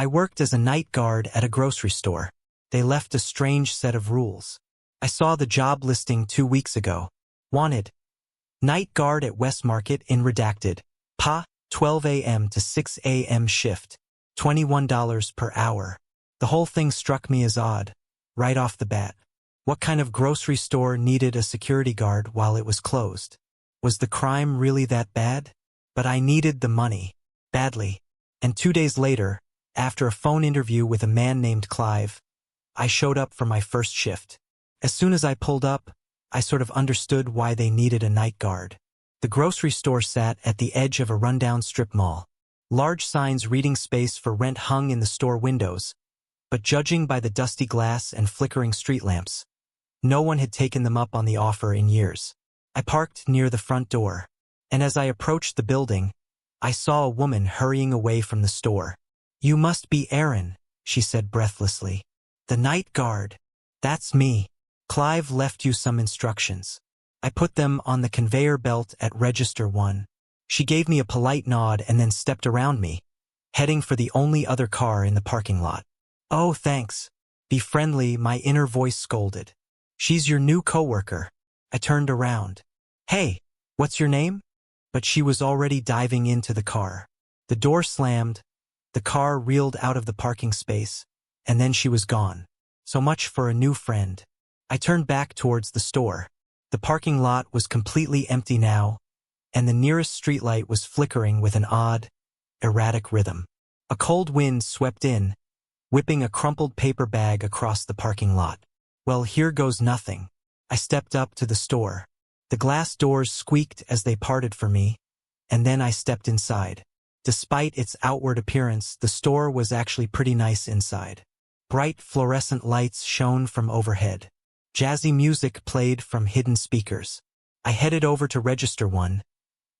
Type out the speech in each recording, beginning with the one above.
I worked as a night guard at a grocery store. They left a strange set of rules. I saw the job listing 2 weeks ago. Wanted. Night guard at West Market in redacted. Pa, 12 a.m. to 6 a.m. shift. $21 per hour. The whole thing struck me as odd, right off the bat. What kind of grocery store needed a security guard while it was closed? Was the crime really that bad? But I needed the money. Badly. And 2 days later, after a phone interview with a man named Clive, I showed up for my first shift. As soon as I pulled up, I sort of understood why they needed a night guard. The grocery store sat at the edge of a rundown strip mall. Large signs reading space for rent hung in the store windows, but judging by the dusty glass and flickering street lamps, no one had taken them up on the offer in years. I parked near the front door, and as I approached the building, I saw a woman hurrying away from the store. "You must be Aaron," she said breathlessly. "The night guard." "That's me. Clive left you some instructions." I put them on the conveyor belt at Register 1. She gave me a polite nod and then stepped around me, heading for the only other car in the parking lot. "Oh, thanks. Be friendly," my inner voice scolded. "She's your new coworker." I turned around. "Hey, what's your name?" But she was already diving into the car. The door slammed, the car reeled out of the parking space, and then she was gone. So much for a new friend. I turned back towards the store. The parking lot was completely empty now, and the nearest streetlight was flickering with an odd, erratic rhythm. A cold wind swept in, whipping a crumpled paper bag across the parking lot. Well, here goes nothing. I stepped up to the store. The glass doors squeaked as they parted for me, and then I stepped inside. Despite its outward appearance, the store was actually pretty nice inside. Bright fluorescent lights shone from overhead. Jazzy music played from hidden speakers. I headed over to Register 1,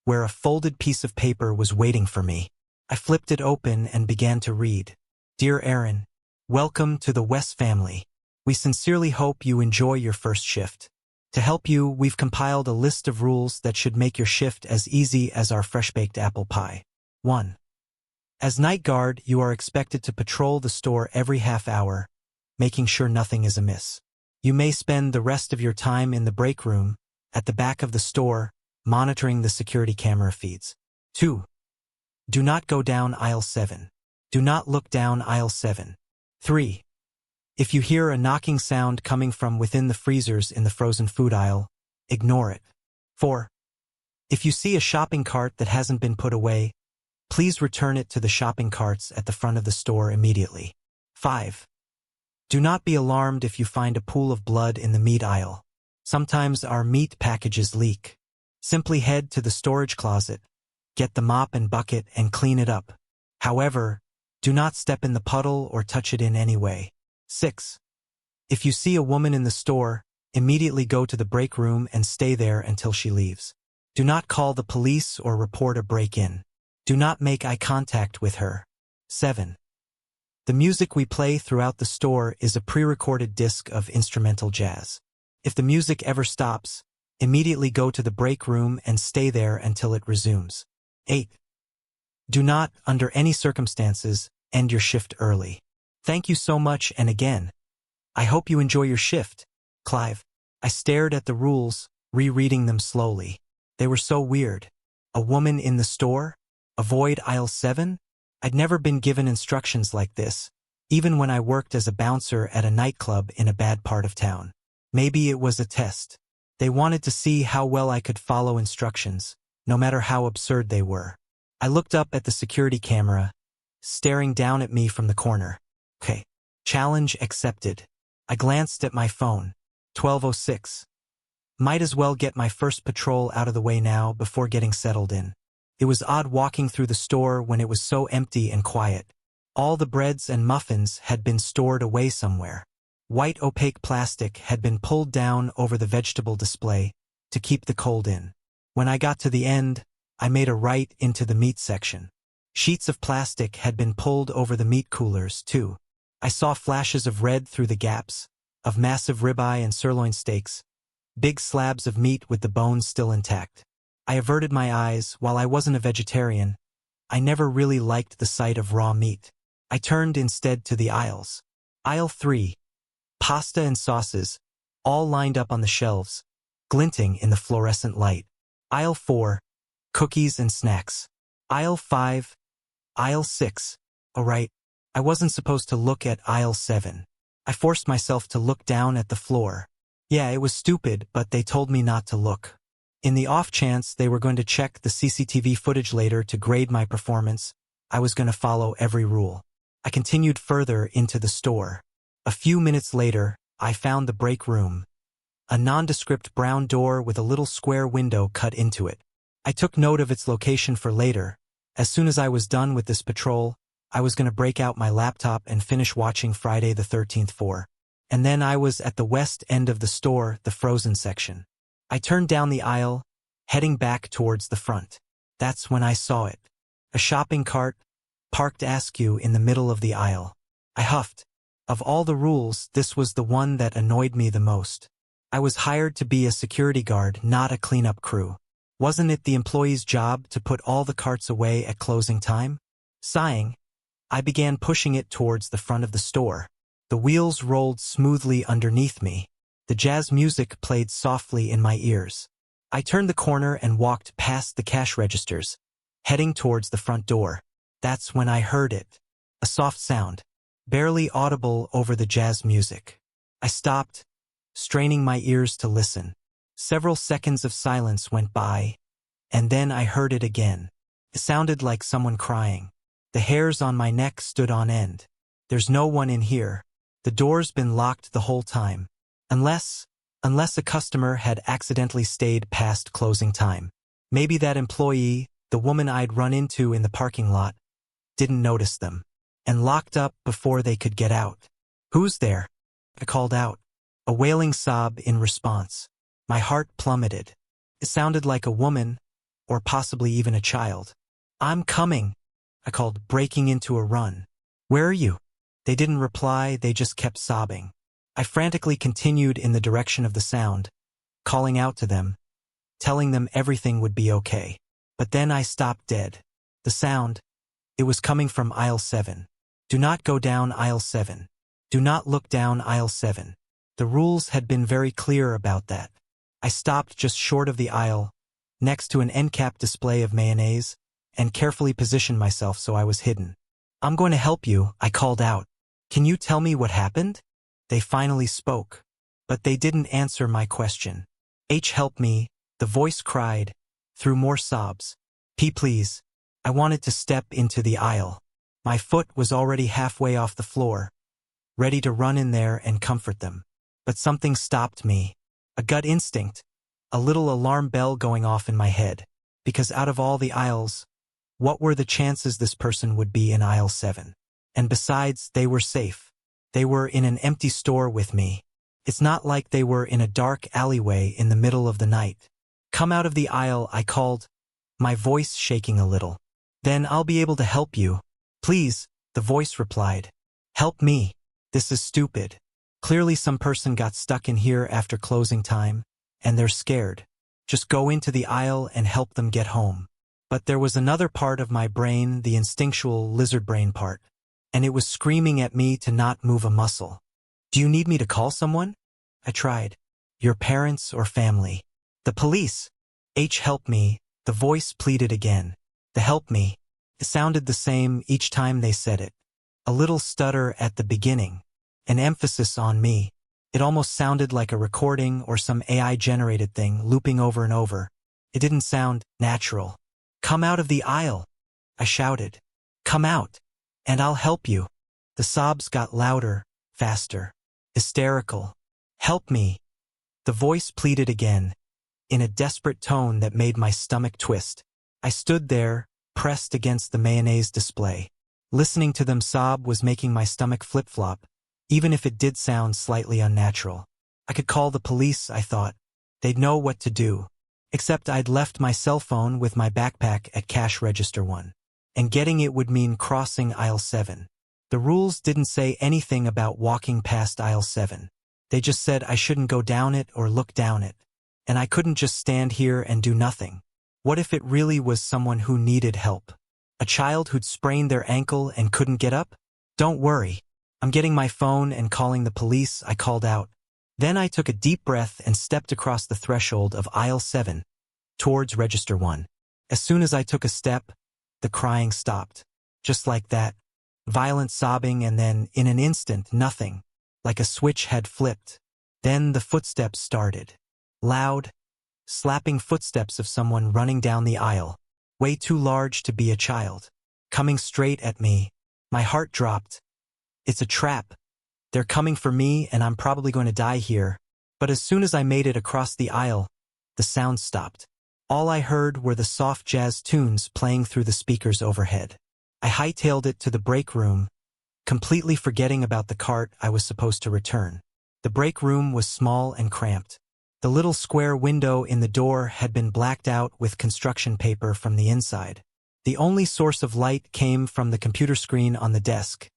where a folded piece of paper was waiting for me. I flipped it open and began to read. "Dear Aaron, welcome to the West family. We sincerely hope you enjoy your first shift. To help you, we've compiled a list of rules that should make your shift as easy as our fresh-baked apple pie. 1. As night guard, you are expected to patrol the store every half hour, making sure nothing is amiss. You may spend the rest of your time in the break room, at the back of the store, monitoring the security camera feeds. 2. Do not go down aisle 7. Do not look down aisle 7. 3. If you hear a knocking sound coming from within the freezers in the frozen food aisle, ignore it. 4. If you see a shopping cart that hasn't been put away, please return it to the shopping carts at the front of the store immediately. 5. Do not be alarmed if you find a pool of blood in the meat aisle. Sometimes our meat packages leak. Simply head to the storage closet, get the mop and bucket and clean it up. However, do not step in the puddle or touch it in any way. 6. If you see a woman in the store, immediately go to the break room and stay there until she leaves. Do not call the police or report a break-in. Do not make eye contact with her. 7. The music we play throughout the store is a pre-recorded disc of instrumental jazz. If the music ever stops, immediately go to the break room and stay there until it resumes. 8. Do not, under any circumstances, end your shift early. Thank you so much, and again, I hope you enjoy your shift, Clive. I stared at the rules, rereading them slowly. They were so weird. A woman in the store? Avoid aisle 7? I'd never been given instructions like this, even when I worked as a bouncer at a nightclub in a bad part of town. Maybe it was a test. They wanted to see how well I could follow instructions, no matter how absurd they were. I looked up at the security camera, staring down at me from the corner. Okay. Challenge accepted. I glanced at my phone. 12:06. Might as well get my first patrol out of the way now before getting settled in. It was odd walking through the store when it was so empty and quiet. All the breads and muffins had been stored away somewhere. White opaque plastic had been pulled down over the vegetable display to keep the cold in. When I got to the end, I made a right into the meat section. Sheets of plastic had been pulled over the meat coolers, too. I saw flashes of red through the gaps, of massive ribeye and sirloin steaks, big slabs of meat with the bones still intact. I averted my eyes. While I wasn't a vegetarian, I never really liked the sight of raw meat. I turned instead to the aisles. Aisle 3. Pasta and sauces, all lined up on the shelves, glinting in the fluorescent light. Aisle 4. Cookies and snacks. Aisle 5. Aisle 6. Oh right, I wasn't supposed to look at aisle 7. I forced myself to look down at the floor. Yeah, it was stupid, but they told me not to look. In the off chance they were going to check the CCTV footage later to grade my performance, I was going to follow every rule. I continued further into the store. A few minutes later, I found the break room. A nondescript brown door with a little square window cut into it. I took note of its location for later. As soon as I was done with this patrol, I was going to break out my laptop and finish watching Friday the 13th 4. And then I was at the west end of the store, the frozen section. I turned down the aisle, heading back towards the front. That's when I saw it. A shopping cart, parked askew in the middle of the aisle. I huffed. Of all the rules, this was the one that annoyed me the most. I was hired to be a security guard, not a cleanup crew. Wasn't it the employee's job to put all the carts away at closing time? Sighing, I began pushing it towards the front of the store. The wheels rolled smoothly underneath me. The jazz music played softly in my ears. I turned the corner and walked past the cash registers, heading towards the front door. That's when I heard it. A soft sound, barely audible over the jazz music. I stopped, straining my ears to listen. Several seconds of silence went by, and then I heard it again. It sounded like someone crying. The hairs on my neck stood on end. There's no one in here. The door's been locked the whole time. Unless a customer had accidentally stayed past closing time. Maybe that employee, the woman I'd run into in the parking lot, didn't notice them, and locked up before they could get out. "Who's there?" I called out. A wailing sob in response. My heart plummeted. It sounded like a woman, or possibly even a child. "I'm coming," I called, breaking into a run. "Where are you?" They didn't reply, they just kept sobbing. I frantically continued in the direction of the sound, calling out to them, telling them everything would be okay. But then I stopped dead. The sound, it was coming from aisle 7. Do not go down aisle 7. Do not look down aisle 7. The rules had been very clear about that. I stopped just short of the aisle, next to an end cap display of mayonnaise, and carefully positioned myself so I was hidden. "I'm going to help you," I called out. "Can you tell me what happened?" They finally spoke, but they didn't answer my question. Help me," the voice cried, through more sobs. Please." I wanted to step into the aisle. My foot was already halfway off the floor, ready to run in there and comfort them. But something stopped me. A gut instinct, a little alarm bell going off in my head, because out of all the aisles, what were the chances this person would be in aisle 7? And besides, they were safe. They were in an empty store with me. It's not like they were in a dark alleyway in the middle of the night. "Come out of the aisle," I called, my voice shaking a little. "Then I'll be able to help you." "Please," the voice replied. "Help me. This is stupid. Clearly some person got stuck in here after closing time, and they're scared. Just go into the aisle and help them get home." But there was another part of my brain, the instinctual lizard brain part, and it was screaming at me to not move a muscle. "Do you need me to call someone?" I tried. "Your parents or family?" "The police." Help me," the voice pleaded again. The "help me." It sounded the same each time they said it. A little stutter at the beginning, an emphasis on me. It almost sounded like a recording or some AI-generated thing looping over and over. It didn't sound natural. "Come out of the aisle," I shouted. "Come out, and I'll help you." The sobs got louder, faster, hysterical. "Help me," the voice pleaded again, in a desperate tone that made my stomach twist. I stood there, pressed against the mayonnaise display. Listening to them sob was making my stomach flip-flop, even if it did sound slightly unnatural. I could call the police, I thought. They'd know what to do. Except I'd left my cell phone with my backpack at cash register 1. And getting it would mean crossing aisle 7. The rules didn't say anything about walking past aisle 7. They just said I shouldn't go down it or look down it. And I couldn't just stand here and do nothing. What if it really was someone who needed help? A child who'd sprained their ankle and couldn't get up? Don't worry. I'm getting my phone and calling the police, I called out. Then I took a deep breath and stepped across the threshold of aisle 7, towards register 1. As soon as I took a step, the crying stopped. Just like that. Violent sobbing, and then, in an instant, nothing. Like a switch had flipped. Then the footsteps started. Loud, slapping footsteps of someone running down the aisle. Way too large to be a child. Coming straight at me. My heart dropped. It's a trap. They're coming for me, and I'm probably going to die here. But as soon as I made it across the aisle, the sound stopped. All I heard were the soft jazz tunes playing through the speakers overhead. I hightailed it to the break room, completely forgetting about the cart I was supposed to return. The break room was small and cramped. The little square window in the door had been blacked out with construction paper from the inside. The only source of light came from the computer screen on the desk,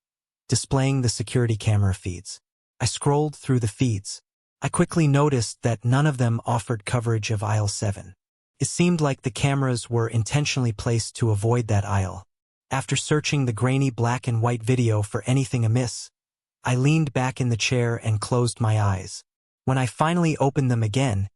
displaying the security camera feeds. I scrolled through the feeds. I quickly noticed that none of them offered coverage of aisle 7. It seemed like the cameras were intentionally placed to avoid that aisle. After searching the grainy black and white video for anything amiss, I leaned back in the chair and closed my eyes. When I finally opened them again,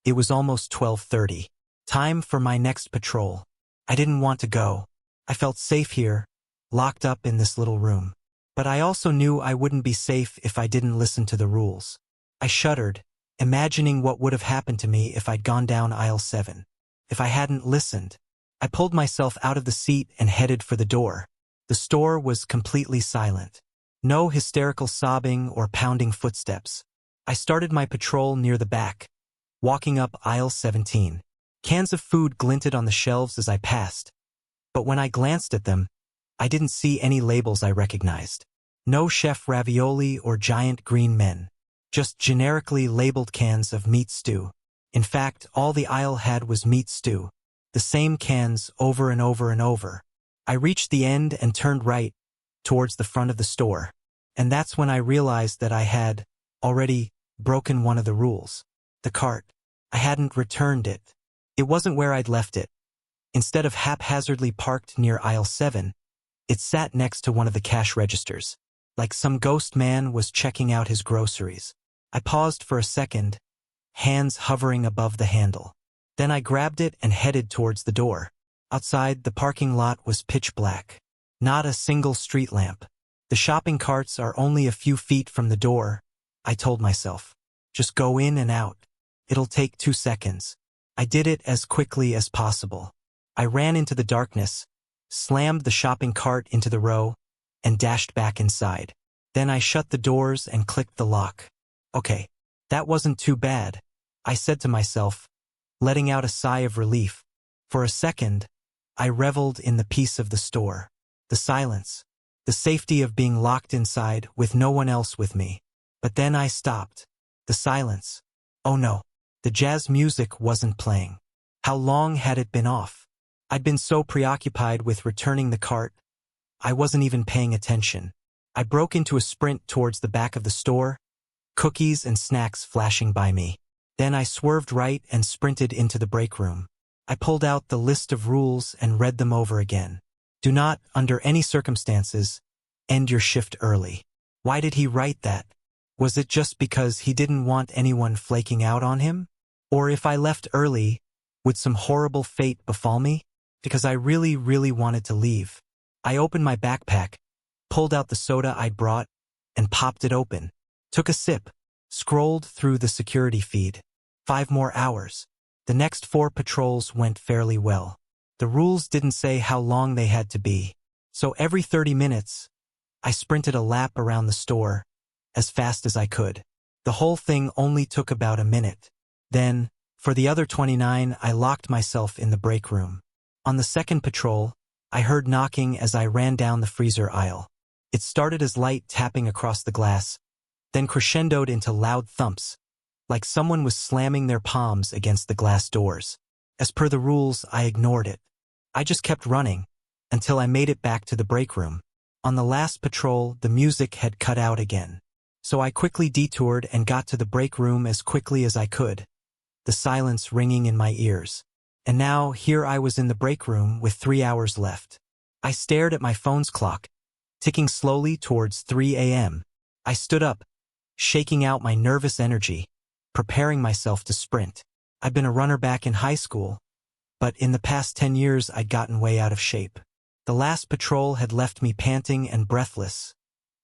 it was almost 12:30. Time for my next patrol. I didn't want to go. I felt safe here, locked up in this little room. But I also knew I wouldn't be safe if I didn't listen to the rules. I shuddered, imagining what would have happened to me if I'd gone down aisle 7. If I hadn't listened. I pulled myself out of the seat and headed for the door. The store was completely silent. No hysterical sobbing or pounding footsteps. I started my patrol near the back, walking up aisle 17. Cans of food glinted on the shelves as I passed. But when I glanced at them, I didn't see any labels I recognized. No chef ravioli or giant green men. Just generically labeled cans of meat stew. In fact, all the aisle had was meat stew. The same cans over and over and over. I reached the end and turned right, towards the front of the store. And that's when I realized that I had already broken one of the rules. The cart. I hadn't returned it. It wasn't where I'd left it. Instead of haphazardly parked near aisle 7, it sat next to one of the cash registers. Like some ghost man was checking out his groceries. I paused for a second, hands hovering above the handle. Then I grabbed it and headed towards the door. Outside, the parking lot was pitch black. Not a single street lamp. The shopping carts are only a few feet from the door, I told myself. Just go in and out. It'll take 2 seconds. I did it as quickly as possible. I ran into the darkness, slammed the shopping cart into the row, and dashed back inside. Then I shut the doors and clicked the lock. Okay, that wasn't too bad, I said to myself, letting out a sigh of relief. For a second, I reveled in the peace of the store. The silence. The safety of being locked inside with no one else with me. But then I stopped. The silence. Oh no. The jazz music wasn't playing. How long had it been off? I'd been so preoccupied with returning the cart, I wasn't even paying attention. I broke into a sprint towards the back of the store, cookies and snacks flashing by me. Then I swerved right and sprinted into the break room. I pulled out the list of rules and read them over again. Do not, under any circumstances, end your shift early. Why did he write that? Was it just because he didn't want anyone flaking out on him? Or if I left early, would some horrible fate befall me? Because I really wanted to leave. I opened my backpack, pulled out the soda I'd brought, and popped it open. Took a sip, scrolled through the security feed. 5 more hours. The next 4 patrols went fairly well. The rules didn't say how long they had to be. So every 30 minutes, I sprinted a lap around the store, as fast as I could. The whole thing only took about a minute. Then, for the other 29, I locked myself in the break room. On the second patrol, I heard knocking as I ran down the freezer aisle. It started as light tapping across the glass, then crescendoed into loud thumps, like someone was slamming their palms against the glass doors. As per the rules, I ignored it. I just kept running, until I made it back to the break room. On the last patrol, the music had cut out again. So I quickly detoured and got to the break room as quickly as I could, the silence ringing in my ears. And now, here I was in the break room with 3 hours left. I stared at my phone's clock, ticking slowly towards 3 a.m. I stood up, shaking out my nervous energy, preparing myself to sprint. I'd been a runner back in high school, but in the past 10 years I'd gotten way out of shape. The last patrol had left me panting and breathless,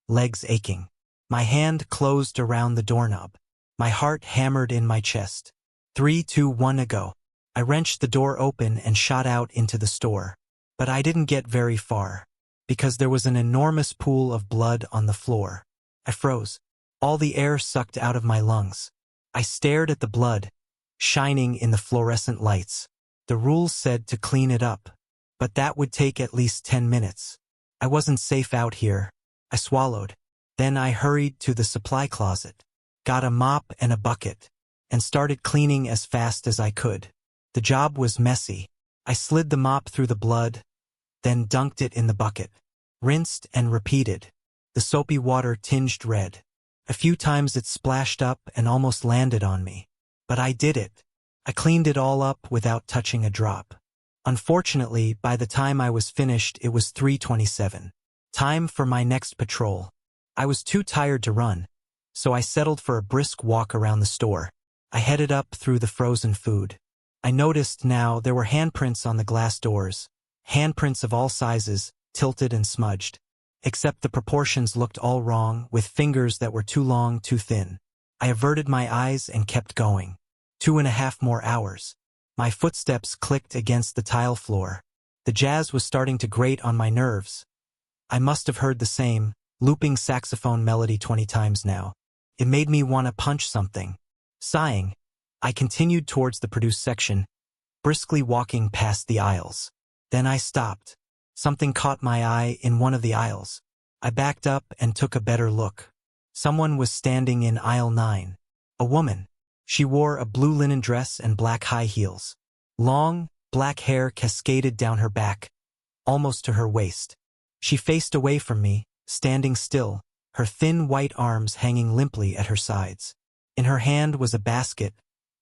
legs aching. My hand closed around the doorknob. My heart hammered in my chest. 3, 2, 1 ago. I wrenched the door open and shot out into the store. But I didn't get very far, because there was an enormous pool of blood on the floor. I froze. All the air sucked out of my lungs. I stared at the blood, shining in the fluorescent lights. The rules said to clean it up, but that would take at least 10 minutes. I wasn't safe out here. I swallowed. Then I hurried to the supply closet, got a mop and a bucket, and started cleaning as fast as I could. The job was messy. I slid the mop through the blood, then dunked it in the bucket. Rinsed and repeated. The soapy water tinged red. A few times it splashed up and almost landed on me. But I did it. I cleaned it all up without touching a drop. Unfortunately, by the time I was finished, it was 3:27. Time for my next patrol. I was too tired to run, so I settled for a brisk walk around the store. I headed up through the frozen food. I noticed now there were handprints on the glass doors. Handprints of all sizes, tilted and smudged. Except the proportions looked all wrong, with fingers that were too long, too thin. I averted my eyes and kept going. 2.5 more hours. My footsteps clicked against the tile floor. The jazz was starting to grate on my nerves. I must have heard the same, looping saxophone melody 20 times now. It made me want to punch something. Sighing, I continued towards the produce section, briskly walking past the aisles. Then I stopped. Something caught my eye in one of the aisles. I backed up and took a better look. Someone was standing in aisle 9. A woman. She wore a blue linen dress and black high heels. Long, black hair cascaded down her back, almost to her waist. She faced away from me, standing still, her thin white arms hanging limply at her sides. In her hand was a basket,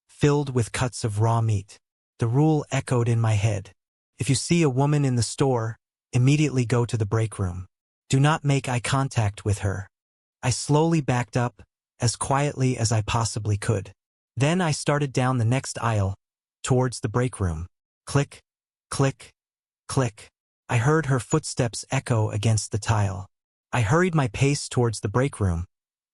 filled with cuts of raw meat. The rule echoed in my head. If you see a woman in the store, immediately go to the break room. Do not make eye contact with her. I slowly backed up, as quietly as I possibly could. Then I started down the next aisle, towards the break room. Click, click, click. I heard her footsteps echo against the tile. I hurried my pace towards the break room,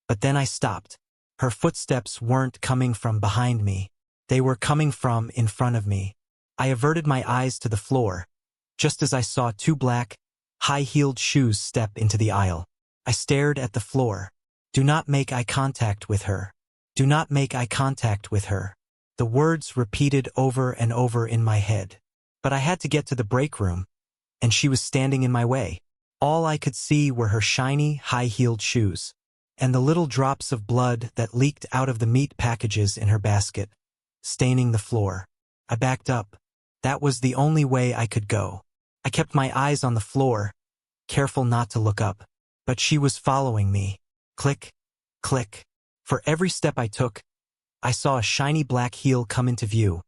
but then I stopped. Her footsteps weren't coming from behind me. They were coming from in front of me. I averted my eyes to the floor, just as I saw 2 black, high-heeled shoes step into the aisle. I stared at the floor. Do not make eye contact with her. Do not make eye contact with her. The words repeated over and over in my head. But I had to get to the break room, and she was standing in my way. All I could see were her shiny, high-heeled shoes, and the little drops of blood that leaked out of the meat packages in her basket, staining the floor. I backed up. That was the only way I could go. I kept my eyes on the floor, careful not to look up. But she was following me. Click, click. For every step I took, I saw a shiny black heel come into view,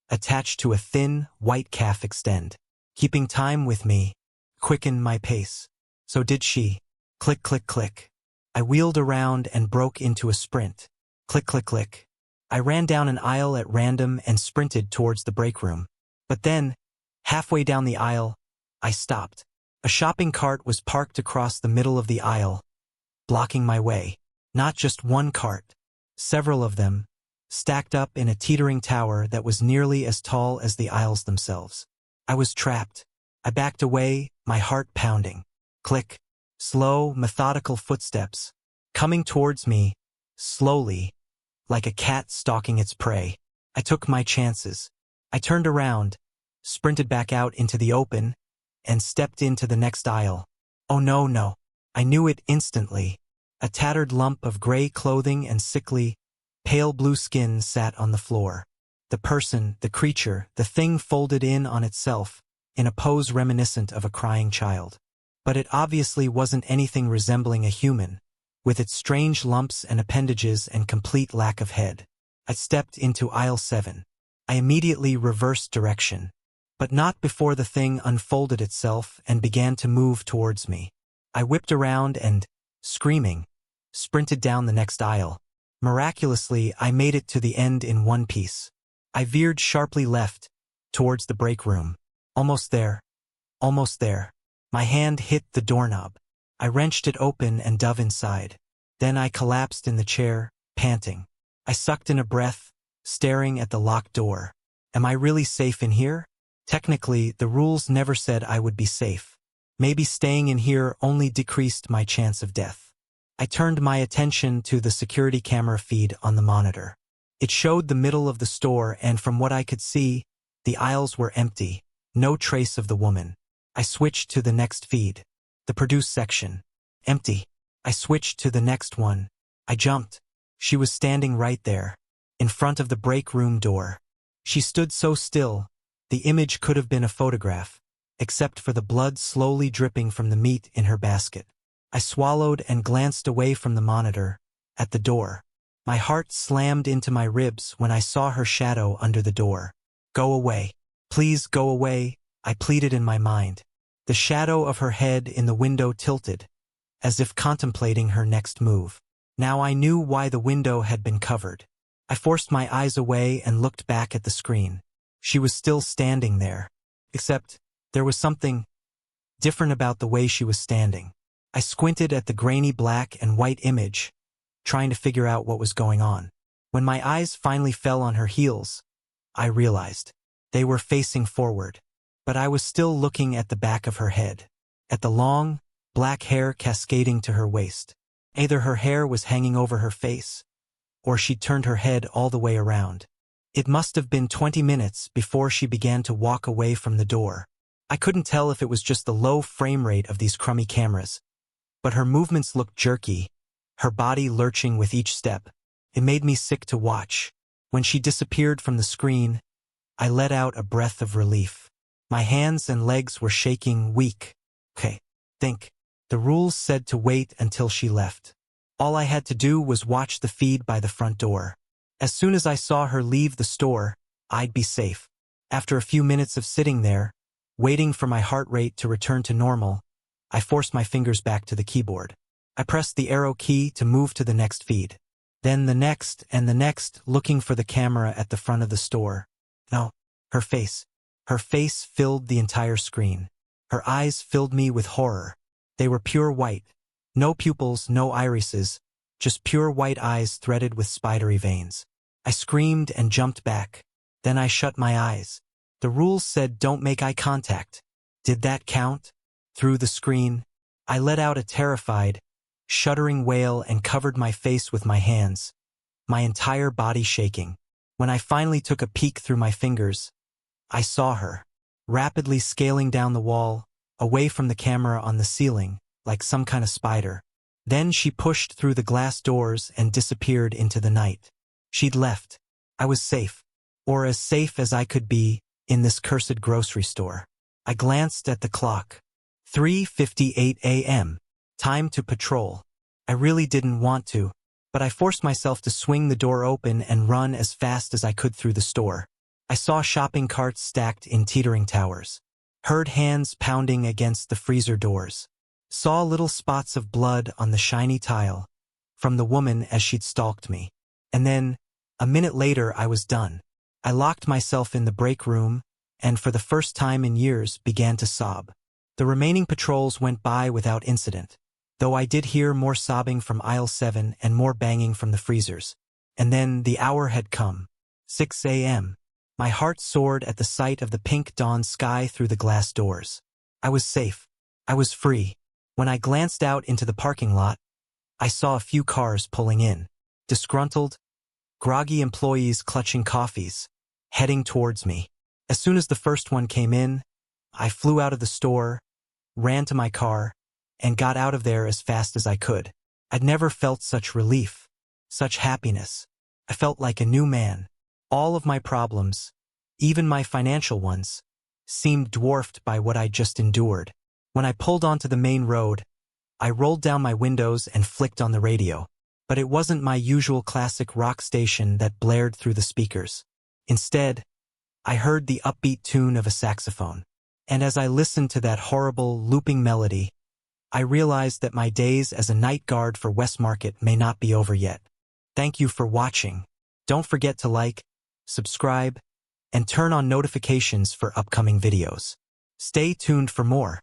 attached to a thin, white calf extend. Keeping time with me, quickened my pace. So did she. Click, click, click. I wheeled around and broke into a sprint. Click, click, click. I ran down an aisle at random and sprinted towards the break room. But then, halfway down the aisle, I stopped. A shopping cart was parked across the middle of the aisle, blocking my way. Not just one cart, several of them, stacked up in a teetering tower that was nearly as tall as the aisles themselves. I was trapped. I backed away, my heart pounding. Click. Slow, methodical footsteps, coming towards me, slowly, like a cat stalking its prey. I took my chances. I turned around, sprinted back out into the open, and stepped into the next aisle. Oh no, no. I knew it instantly. A tattered lump of gray clothing and sickly, pale blue skin sat on the floor. The person, the creature, the thing folded in on itself, in a pose reminiscent of a crying child. But it obviously wasn't anything resembling a human, with its strange lumps and appendages and complete lack of head. I stepped into aisle 7. I immediately reversed direction, but not before the thing unfolded itself and began to move towards me. I whipped around and, screaming, sprinted down the next aisle. Miraculously, I made it to the end in one piece. I veered sharply left, towards the break room. Almost there. Almost there. My hand hit the doorknob. I wrenched it open and dove inside. Then I collapsed in the chair, panting. I sucked in a breath, staring at the locked door. Am I really safe in here? Technically, the rules never said I would be safe. Maybe staying in here only decreased my chance of death. I turned my attention to the security camera feed on the monitor. It showed the middle of the store, and from what I could see, the aisles were empty, no trace of the woman. I switched to the next feed. The produce section. Empty. I switched to the next one. I jumped. She was standing right there, in front of the break room door. She stood so still, the image could have been a photograph, except for the blood slowly dripping from the meat in her basket. I swallowed and glanced away from the monitor, at the door. My heart slammed into my ribs when I saw her shadow under the door. Go away. Please go away, I pleaded in my mind. The shadow of her head in the window tilted, as if contemplating her next move. Now I knew why the window had been covered. I forced my eyes away and looked back at the screen. She was still standing there. Except, there was something different about the way she was standing. I squinted at the grainy black and white image, trying to figure out what was going on. When my eyes finally fell on her heels, I realized they were facing forward. But I was still looking at the back of her head, at the long, black hair cascading to her waist. Either her hair was hanging over her face, or she'd turned her head all the way around. It must have been 20 minutes before she began to walk away from the door. I couldn't tell if it was just the low frame rate of these crummy cameras, but her movements looked jerky, her body lurching with each step. It made me sick to watch. When she disappeared from the screen, I let out a breath of relief. My hands and legs were shaking, weak. Okay, think. The rules said to wait until she left. All I had to do was watch the feed by the front door. As soon as I saw her leave the store, I'd be safe. After a few minutes of sitting there, waiting for my heart rate to return to normal, I forced my fingers back to the keyboard. I pressed the arrow key to move to the next feed. Then the next and the next, looking for the camera at the front of the store. No, her face. Her face filled the entire screen. Her eyes filled me with horror. They were pure white. No pupils, no irises, just pure white eyes threaded with spidery veins. I screamed and jumped back. Then I shut my eyes. The rules said don't make eye contact. Did that count? Through the screen, I let out a terrified, shuddering wail and covered my face with my hands, my entire body shaking. When I finally took a peek through my fingers, I saw her, rapidly scaling down the wall, away from the camera on the ceiling, like some kind of spider. Then she pushed through the glass doors and disappeared into the night. She'd left. I was safe, or as safe as I could be, in this cursed grocery store. I glanced at the clock. 3:58 a.m. Time to patrol. I really didn't want to, but I forced myself to swing the door open and run as fast as I could through the store. I saw shopping carts stacked in teetering towers, heard hands pounding against the freezer doors, saw little spots of blood on the shiny tile from the woman as she'd stalked me. And then, a minute later, I was done. I locked myself in the break room and for the first time in years began to sob. The remaining patrols went by without incident, though I did hear more sobbing from aisle 7 and more banging from the freezers. And then the hour had come. 6 a.m. My heart soared at the sight of the pink dawn sky through the glass doors. I was safe. I was free. When I glanced out into the parking lot, I saw a few cars pulling in. Disgruntled, groggy employees clutching coffees, heading towards me. As soon as the first one came in, I flew out of the store, ran to my car, and got out of there as fast as I could. I'd never felt such relief, such happiness. I felt like a new man. All of my problems, even my financial ones, seemed dwarfed by what I'd just endured. When I pulled onto the main road, I rolled down my windows and flicked on the radio. But it wasn't my usual classic rock station that blared through the speakers. Instead, I heard the upbeat tune of a saxophone. And as I listened to that horrible, looping melody, I realized that my days as a night guard for West Market may not be over yet. Thank you for watching. Don't forget to like, subscribe, and turn on notifications for upcoming videos. Stay tuned for more.